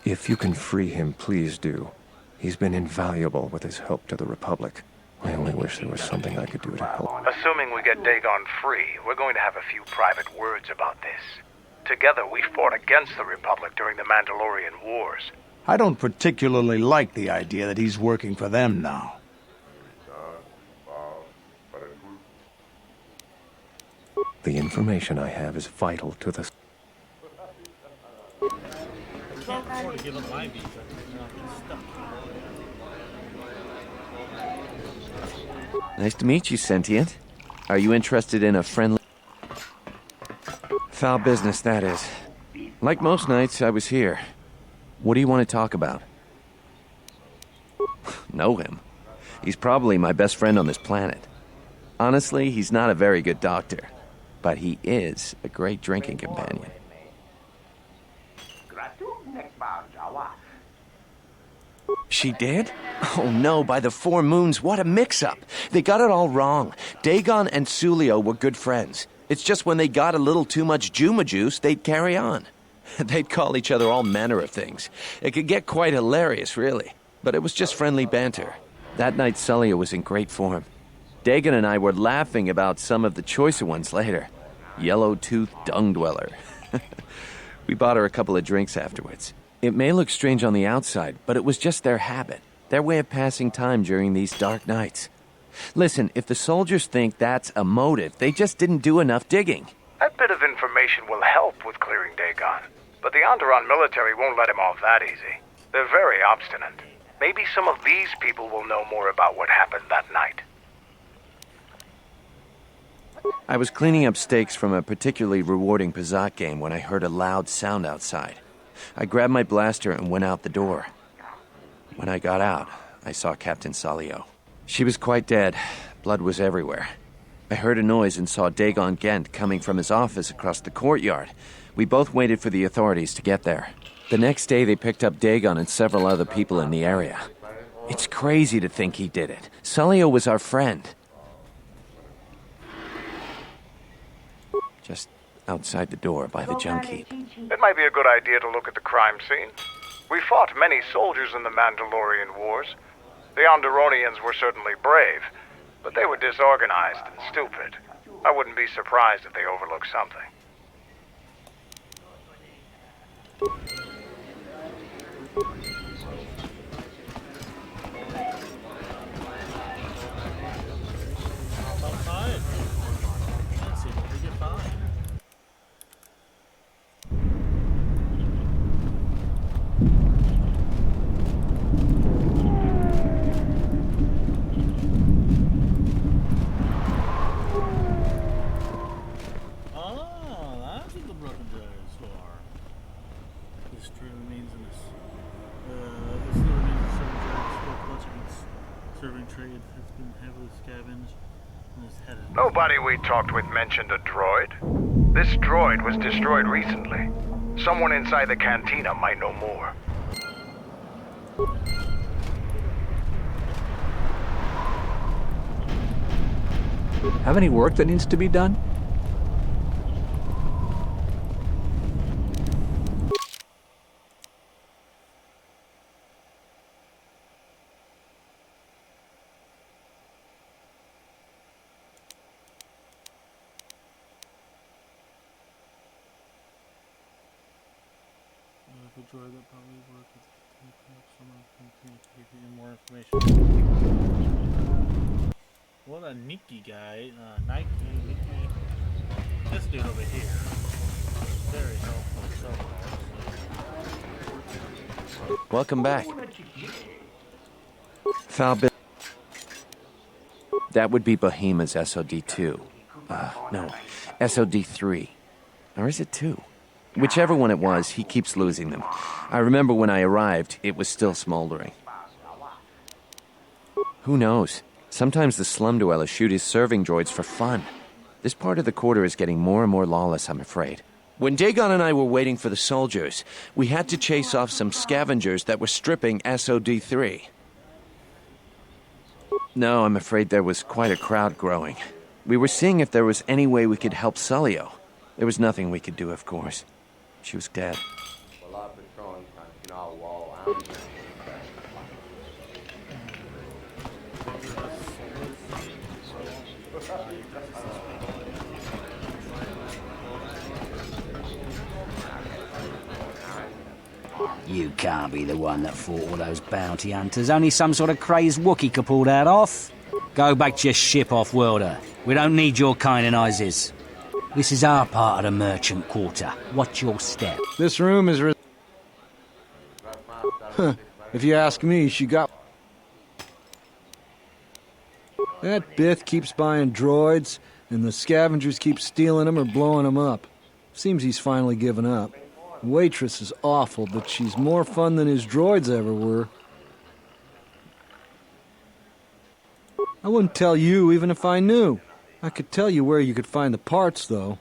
S8: If you can free him, please do. He's been invaluable with his help to the Republic. I only wish there was something I could do to help.
S3: Assuming we get Dagon free, we're going to have a few private words about this. Together, we fought against the Republic during the Mandalorian Wars.
S4: I don't particularly like the idea that he's working for them now.
S8: The information I have is vital to the...
S1: I can't afford to give up my visa. I'm stuck.
S11: Nice to meet you, Sentient. Are you interested in a friendly... Foul business, that is. Like most nights, I was here. What do you want to talk about? Know him? He's probably my best friend on this planet. Honestly, he's not a very good doctor, but he is a great drinking companion. She did? Oh no, by the 4 moons, what a mix-up. They got it all wrong. Dagon and Sulio were good friends. It's just when they got a little too much Juma juice, they'd carry on. They'd call each other all manner of things. It could get quite hilarious, really. But it was just friendly banter. That night, Sulio was in great form. Dagon and I were laughing about some of the choicer ones later. Yellow-toothed dung dweller. We bought her a couple of drinks afterwards. It may look strange on the outside, but it was just their habit, their way of passing time during these dark nights. Listen, if the soldiers think that's a motive, they just didn't do enough digging.
S3: That bit of information will help with clearing Dagon, but the Onderon military won't let him off that easy. They're very obstinate. Maybe some of these people will know more about what happened that night.
S11: I was cleaning up stakes from a particularly rewarding Pazak game when I heard a loud sound outside. I grabbed my blaster and went out the door. When I got out, I saw Captain Salio. She was quite dead. Blood was everywhere. I heard a noise and saw Dagon Gent coming from his office across the courtyard. We both waited for the authorities to get there. The next day, they picked up Dagon and several other people in the area. It's crazy to think he did it. Salio was our friend. Just outside the door by the junk heap.
S3: It might be a good idea to look at the crime scene. We fought many soldiers in the Mandalorian Wars. The Onderonians were certainly brave, but they were disorganized and stupid. I wouldn't be surprised if they overlooked something.
S1: Outside. Let's see what we can find. Oh, that's what the broken jars are. This tree remains in this. This still remains a serving jar still clutching its serving tray. It has been heavily scavenged.
S3: Nobody we talked with mentioned a droid. This droid was destroyed recently. Someone inside the cantina might know more.
S5: Have any work that needs to be done?
S1: The droid that probably worked with someone can give you more information. What a Nikki guy. Nike, Nikki. This dude over here. Very helpful so far.
S11: Welcome back. Foul bit. That would be Bohema's SOD-2. No, SOD-3. Or is it 2? Whichever one it was, he keeps losing them. I remember when I arrived, it was still smoldering. Who knows? Sometimes the slum dwellers shoot his serving droids for fun. This part of the quarter is getting more and more lawless, I'm afraid. When Dagon and I were waiting for the soldiers, we had to chase off some scavengers that were stripping SOD-3. No, I'm afraid there was quite a crowd growing. We were seeing if there was any way we could help Sulio. There was nothing we could do, of course. She was dead.
S21: You can't be the one that fought all those bounty hunters. Only some sort of crazed Wookiee could pull that off. Go back to your ship, off-worlder. We don't need your kind and Isis. This is our part of the merchant quarter. Watch your step.
S4: This room is... If you ask me, she got... That Bith keeps buying droids, and the scavengers keep stealing them or blowing them up. Seems he's finally given up. The waitress is awful, but she's more fun than his droids ever were. I wouldn't tell you even if I knew. I could tell you where you could find the parts, though.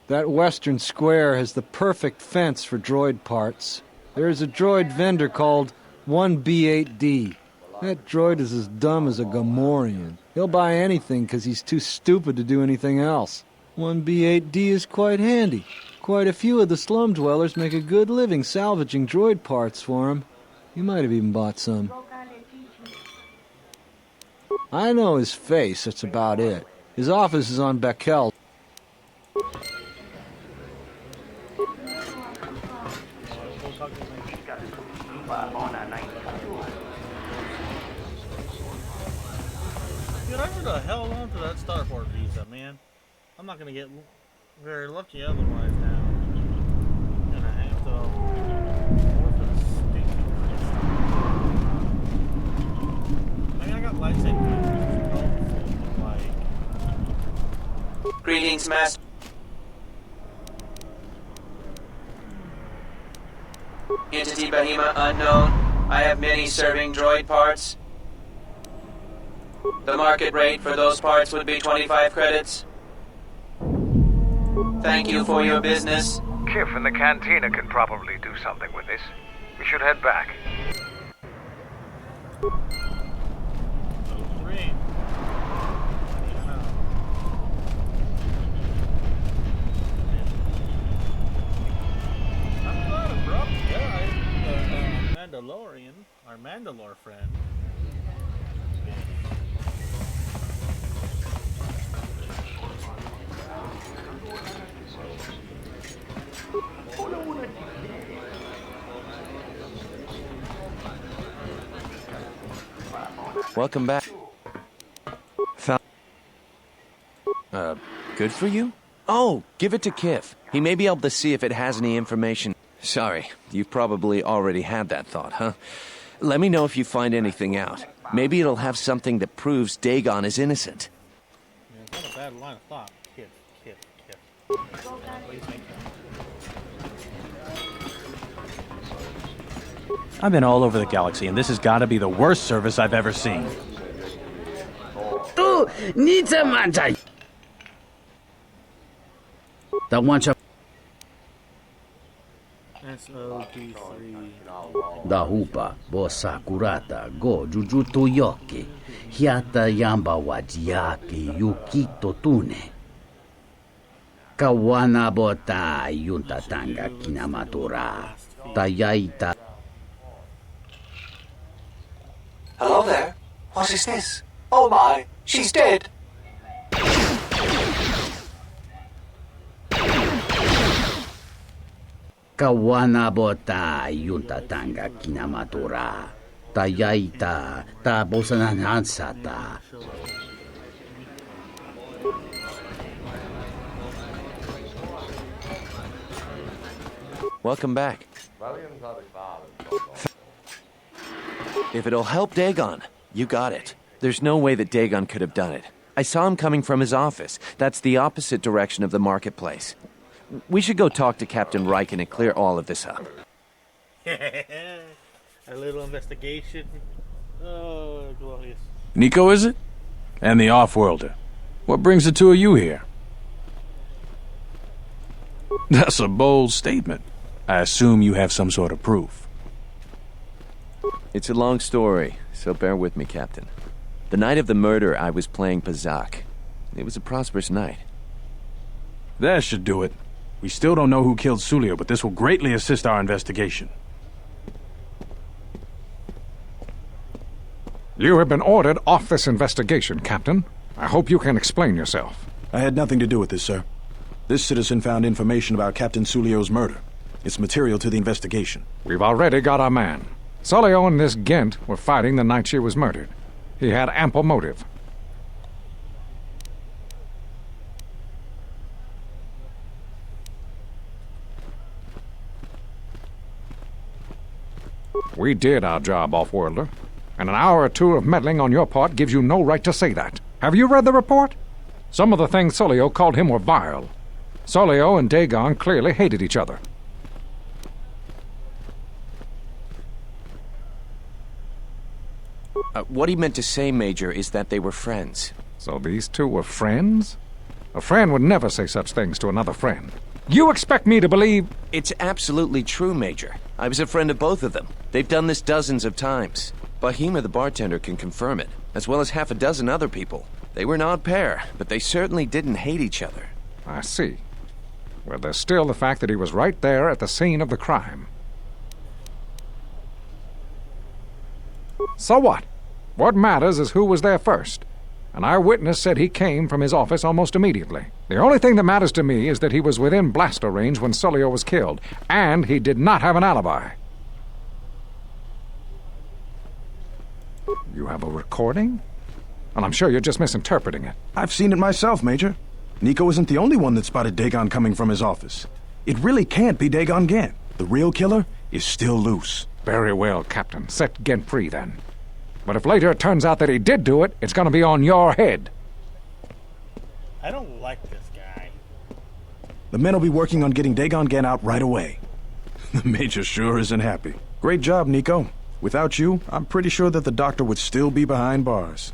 S4: That western square has the perfect fence for droid parts. There's a droid vendor called 1B8D. That droid is as dumb as a Gamorrean. He'll buy anything because he's too stupid to do anything else. 1B8D is quite handy. Quite a few of the slum dwellers make a good living salvaging droid parts for him. You might have even bought some. I know his face, that's about it. His office is on Beckel.
S1: Dude, I should have held on to that starport visa, man. I'm not gonna get very lucky otherwise now. I'm gonna have to I mean, I got lightsaber like...
S15: Greetings, Master. Entity Bahima unknown. I have many serving droid parts. The market rate for those parts would be 25 credits. Thank you for your business.
S3: Kif in the cantina can probably do something with this. We should head back.
S1: Mandalorian, our Mandalore friend.
S11: Welcome back. Good for you? Oh, give it to Kif. He may be able to see if it has any information. Sorry, you've probably already had that thought, huh? Let me know if you find anything out. Maybe it'll have something that proves Dagon is innocent.
S1: Yeah, it's not a bad line of thought. Kif.
S6: I've been all over the galaxy, and this has got to be the worst service I've ever seen.
S21: The one shot.
S1: SOD3.
S21: Da hupa, bosa kurata, go jujutu yoki, hiata yamba wajiaki, yukito tune. Kawana bota yunta tanga kinamatura, tayaita.
S7: Hello there. What is this? Oh my, she's dead.
S21: Kawana bota yunta tanga kinamatura, tayaita, ta bosananansata.
S11: Welcome back. If it'll help Dagon, you got it. There's no way that Dagon could have done it. I saw him coming from his office. That's the opposite direction of the marketplace. We should go talk to Captain Riken and clear all of this up.
S1: A little investigation. Oh, glorious.
S6: Nico, is it? And the off-worlder. What brings the two of you here? That's a bold statement. I assume you have some sort of proof.
S11: It's a long story, so bear with me, Captain. The night of the murder, I was playing Pazak. It was a prosperous night.
S6: That should do it. We still don't know who killed Sulio, but this will greatly assist our investigation.
S10: You have been ordered off this investigation, Captain. I hope you can explain yourself.
S6: I had nothing to do with this, sir. This citizen found information about Captain Sulio's murder. It's material to the investigation.
S10: We've already got our man. Sulio and this Gent were fighting the night she was murdered. He had ample motive. We did our job, off-worlder. And an hour or two of meddling on your part gives you no right to say that. Have you read the report? Some of the things Sulio called him were vile. Sulio and Dagon clearly hated each other.
S11: What he meant to say, Major, is that they were friends.
S10: So these two were friends? A friend would never say such things to another friend. You expect me to believe...
S11: It's absolutely true, Major. I was a friend of both of them. They've done this dozens of times. Bahima, the bartender, can confirm it, as well as half a dozen other people. They were an odd pair, but they certainly didn't hate each other.
S10: I see. Well, there's still the fact that he was right there at the scene of the crime. So what? What matters is who was there first. An eyewitness said he came from his office almost immediately. The only thing that matters to me is that he was within blaster range when Sulio was killed, and he did not have an alibi. You have a recording? And I'm sure you're just misinterpreting it.
S6: I've seen it myself, Major. Nico isn't the only one that spotted Dagon coming from his office. It really can't be Dagon Gent. The real killer is still loose.
S10: Very well, Captain. Set Gent free, then. But if later it turns out that he did do it, it's gonna be on your head.
S1: I don't like this guy.
S6: The men will be working on getting Dagon Gent out right away. The Major sure isn't happy. Great job, Nico. Without you, I'm pretty sure that the doctor would still be behind bars.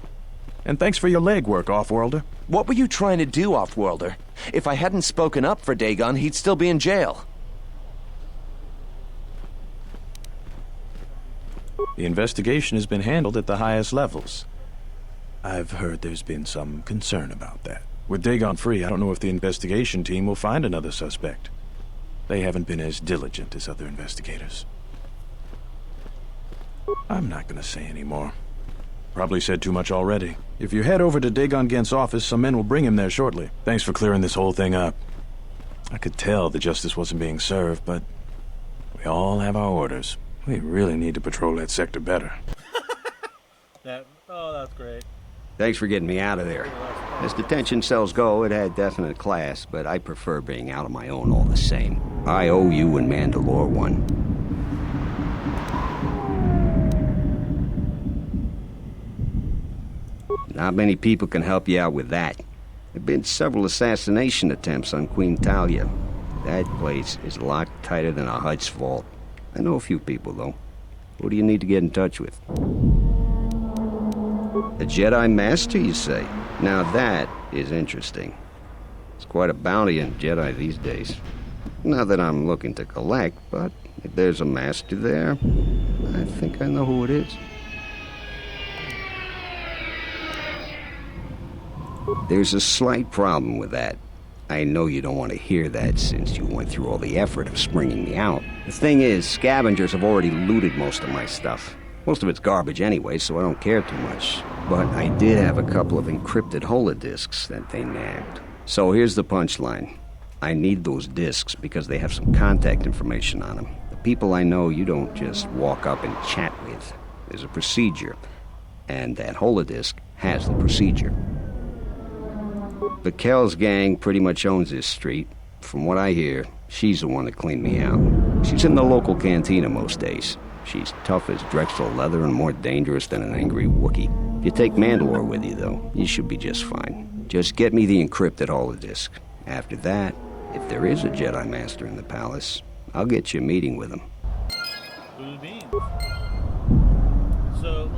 S6: And thanks for your legwork, Off-Worlder.
S11: What were you trying to do, Off-Worlder? If I hadn't spoken up for Dagon, he'd still be in jail.
S6: The investigation has been handled at the highest levels. I've heard there's been some concern about that. With Dagon free, I don't know if the investigation team will find another suspect. They haven't been as diligent as other investigators. I'm not gonna say any more. Probably said too much already. If you head over to Dagon Gent's office, some men will bring him there shortly. Thanks for clearing this whole thing up. I could tell the justice wasn't being served, but we all have our orders. We really need to patrol that sector better.
S1: That's great.
S12: Thanks for getting me out of there. As detention cells go, it had definite class, but I prefer being out on my own all the same. I owe you and Mandalore one. Not many people can help you out with that. There have been several assassination attempts on Queen Talia. That place is locked tighter than a Hut's vault. I know a few people, though. Who do you need to get in touch with? A Jedi Master, you say? Now that is interesting. It's quite a bounty on Jedi these days. Not that I'm looking to collect, but if there's a Master there, I think I know who it is. There's a slight problem with that. I know you don't want to hear that since you went through all the effort of springing me out. The thing is, scavengers have already looted most of my stuff. Most of it's garbage anyway, so I don't care too much. But I did have a couple of encrypted holodisks that they nabbed. So here's the punchline. I need those disks because they have some contact information on them. The people I know you don't just walk up and chat with. There's a procedure. And that holodisk has the procedure. The Kells gang pretty much owns this street. From what I hear, she's the one that cleaned me out. She's in the local cantina most days. She's tough as Drexel leather and more dangerous than an angry Wookiee. If you take Mandalore with you, though, you should be just fine. Just get me the encrypted holodisk. After that, if there is a Jedi Master in the palace, I'll get you a meeting with him.
S1: Blue beans. So,